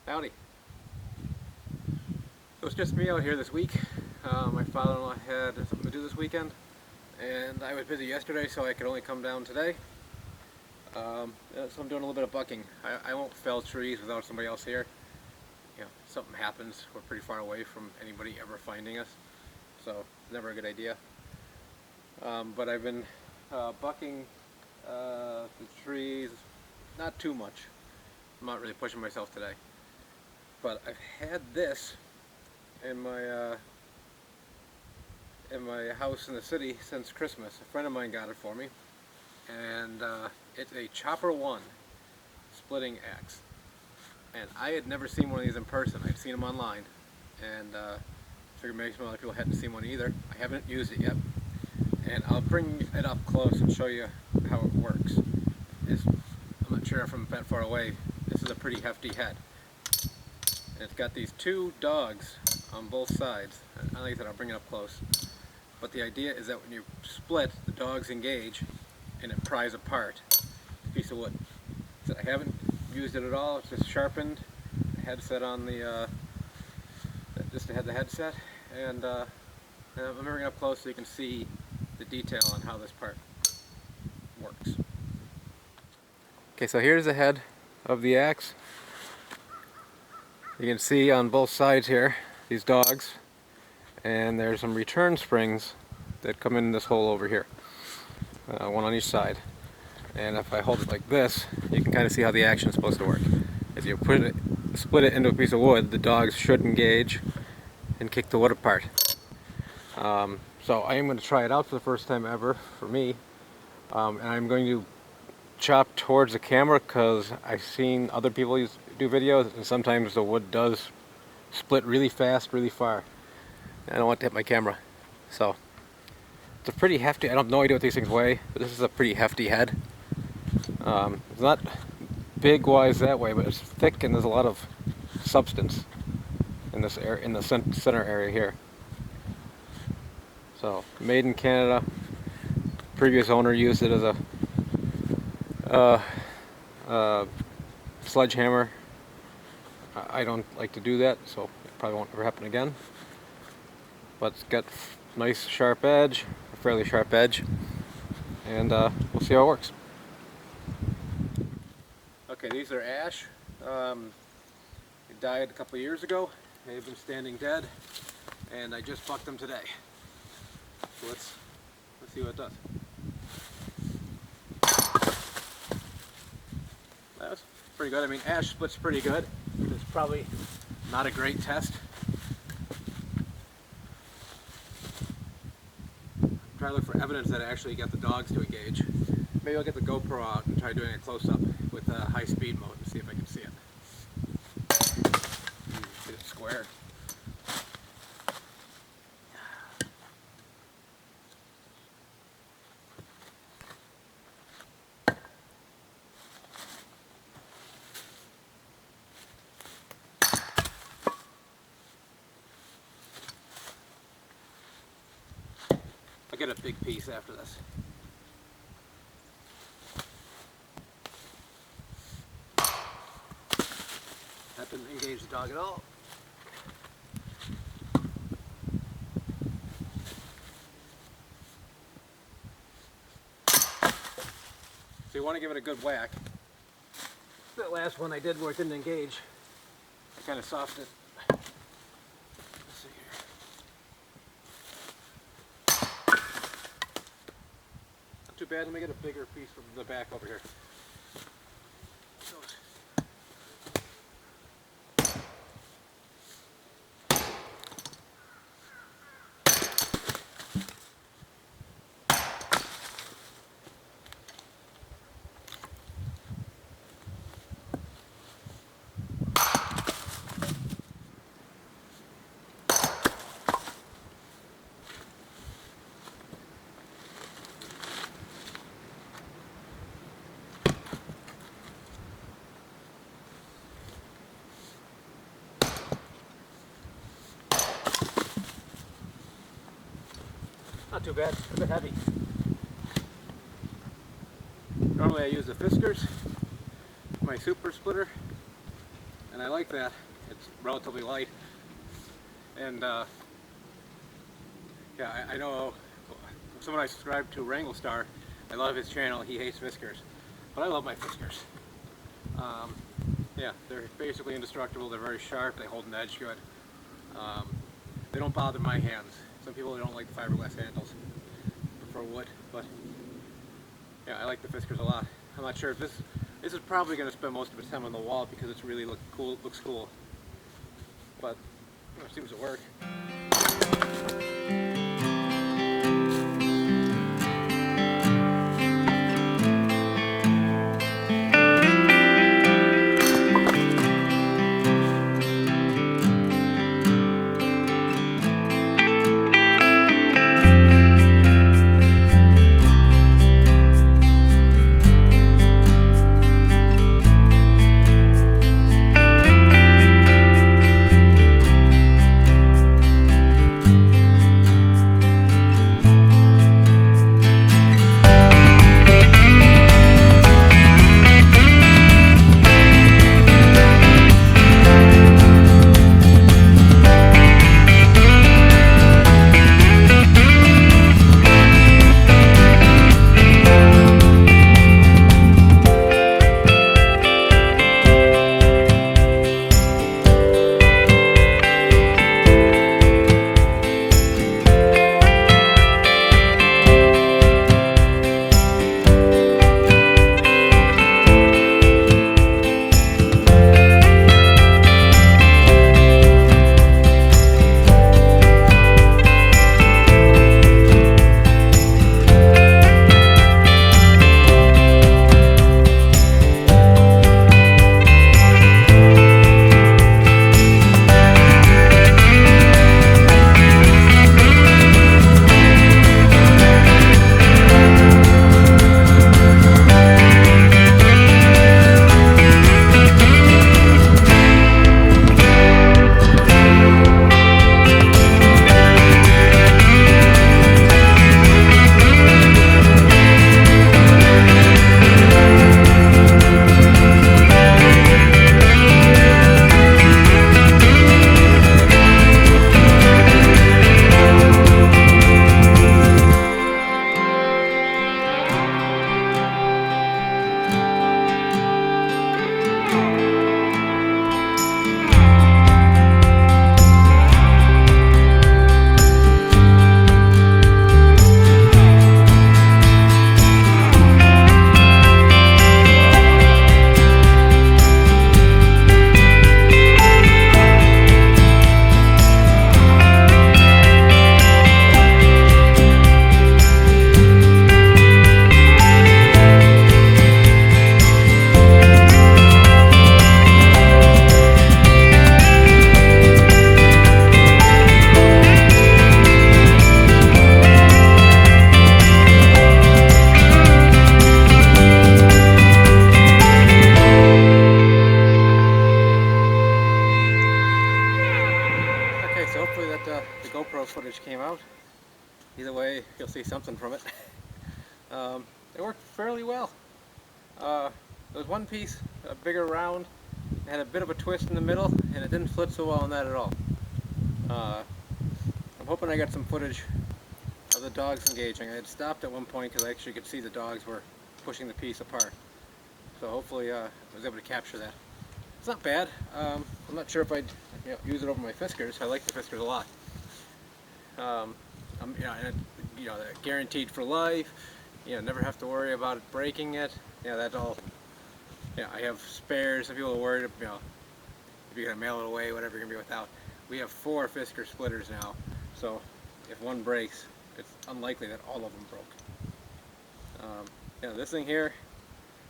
Howdy. It was just me out here this week. My father-in-law had something to do this weekend, and I was busy yesterday, so I could only come down today. So I'm doing a little bit of bucking. I won't fell trees without somebody else here. You know, something happens, we're pretty far away from anybody ever finding us, so never a good idea. But I've been bucking the trees, not too much. I'm not really pushing myself today. But I've had this in my house in the city since Christmas. A friend of mine got it for me, and it's a Chopper 1 splitting axe. And I had never seen one of these in person. I'd seen them online, and figured maybe some other people hadn't seen one either. I haven't used it yet, and I'll bring it up close and show you how it works. I'm not sure if I'm that far away. This is a pretty hefty head. And it's got these two dogs on both sides. And like I said, I'll bring it up close. But the idea is that when you split, the dogs engage and it pries apart a piece of wood. So I haven't used it at all. It's just sharpened. The headset on the just to have the headset, and I'm bringing it up close so you can see the detail on how this part works. Okay, so here's the head of the axe. You can see on both sides here these dogs, and there's some return springs that come in this hole over here, one on each side. And if I hold it like this, you can kind of see how the action is supposed to work. If you split it into a piece of wood, the dogs should engage and kick the wood apart. So I am going to try it out for the first time ever for me, and I'm going to chop towards the camera because I've seen other people do videos, and sometimes the wood does split really fast, really far. I don't want to hit my camera. So it's a pretty hefty, I have no idea what these things weigh, but this is a pretty hefty head. It's not big wise that way, but it's thick and there's a lot of substance in this area, in the center area here. So made in Canada. Previous owner used it as a sledgehammer. I don't like to do that, so it probably won't ever happen again. But it's got nice sharp edge, a fairly sharp edge, and we'll see how it works. Okay, these are ash. They died a couple of years ago. They've been standing dead, and I just bucked them today. So let's see what it does. That's pretty good. I mean, ash splits pretty good. It's probably not a great test. I'm trying to look for evidence that I actually get the dogs to engage. Maybe I'll get the GoPro out and try doing a close-up with high speed mode and see if I can see it. Get it square. I'll get a big piece after this. That didn't engage the dog at all. So you want to give it a good whack. That last one I did where it didn't engage, I kind of softened it. Let's see here. Not too bad. Let me get a bigger piece from the back over here. Not too bad, a bit heavy. Normally I use the Fiskars, my super splitter, and I like that. It's relatively light, and yeah, I know someone I subscribe to, Wrangle Star. I love his channel. He hates Fiskars, but I love my Fiskars. Yeah, they're basically indestructible. They're very sharp. They hold an edge good. They don't bother my hands. Some people don't like the fiberglass handles, prefer wood, but yeah, I like the Fiskars a lot. I'm not sure if this is probably going to spend most of its time on the wall because it's really looks cool, but you know, it seems to work. So hopefully that the GoPro footage came out. Either way, you'll see something from it. It worked fairly well. There was one piece, a bigger round, had a bit of a twist in the middle, and it didn't flit so well on that at all. I'm hoping I got some footage of the dogs engaging. I had stopped at one point because I actually could see the dogs were pushing the piece apart. So hopefully I was able to capture that. It's not bad. I'm not sure if I'd use it over my Fiskars. I like the Fiskars a lot. They're guaranteed for life. Never have to worry about breaking it. That's all. I have spares. If people are worried, if you're gonna mail it away, whatever you're gonna be without. We have 4 Fiskars splitters now, so if one breaks, it's unlikely that all of them broke. This thing here,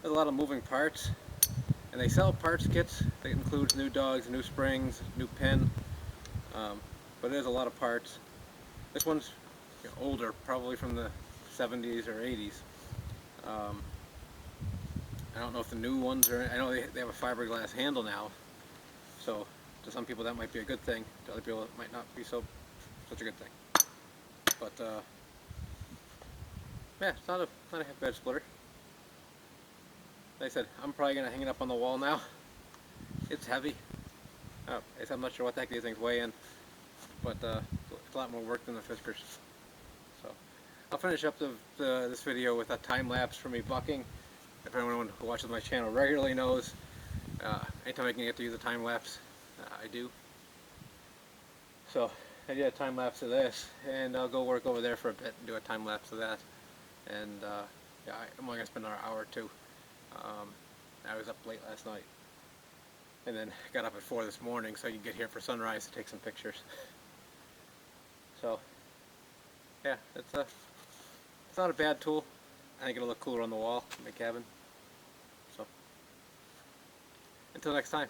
there's a lot of moving parts. And they sell parts kits that includes new dogs, new springs, new pin, but there's a lot of parts. This one's older, probably from the 70s or 80s. I don't know if the new ones are, I know they have a fiberglass handle now, so to some people that might be a good thing, to other people it might not be such a good thing. But yeah, it's not a bad splitter. Like I said, I'm probably going to hang it up on the wall now. It's heavy. I'm not sure what the heck these things weigh in, but it's a lot more work than the Fiskars. So I'll finish up this video with a time lapse for me bucking. If anyone who watches my channel regularly knows, anytime I can get to use a time lapse, I do. So I did a time lapse of this, and I'll go work over there for a bit and do a time lapse of that. And yeah, I'm only gonna spend another hour or two. I was up late last night, and then got up at 4 this morning so I could get here for sunrise to take some pictures. So yeah, it's not a bad tool. I think it'll look cooler on the wall in my cabin. So until next time.